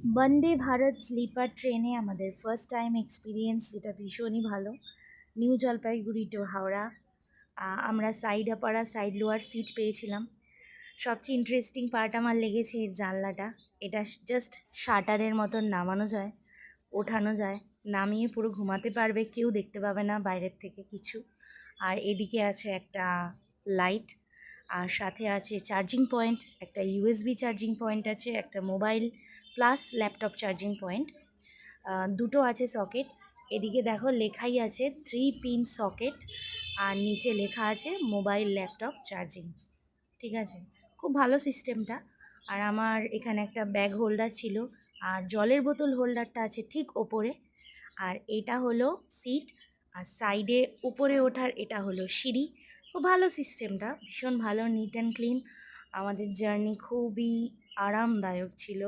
Vande Bharat sleeper ট্রেনে আমাদের first time experience, যেটা ভীষণই ভালো। New Jalpaiguri to Howrah. আমরা সাইড আপার আর সাইড লোয়ার সিট পেয়েছিলাম। সবচেয়ে ইন্টারেস্টিং পার্ট আমার লেগেছে এর জানলাটা। এটা জাস্ট শাটারের মতন নামানো যায়, ওঠানো যায়, নামিয়ে পুরো ঘুমাতে পারবে, কেউ দেখতে পাবে না বাইরের থেকে কিছু। আর এদিকে আছে একটা লাইট, আর সাথে আছে চার্জিং পয়েন্ট, একটা ইউএসবি চার্জিং পয়েন্ট আছে, একটা mobile plus laptop charging point, দুটো আছে সকেট। এদিকে দেখো লেখাই আছে 3 পিন সকেট, আর নিচে লেখা আছে মোবাইল ল্যাপটপ চার্জিং। ঠিক আছে, খুব ভালো সিস্টেমটা। আর আমার এখানে একটা ব্যাগ হোল্ডার ছিল, আর জলের বোতল হোল্ডারটা আছে ঠিক ওপরে। আর এটা হলো সিট, আর সাইডে উপরে ওঠার এটা হলো সিঁড়ি। খুব ভালো সিস্টেমটা, ভীষণ ভালো, নিট অ্যান্ড ক্লিন। আমাদের জার্নি খুবই আরামদায়ক ছিল।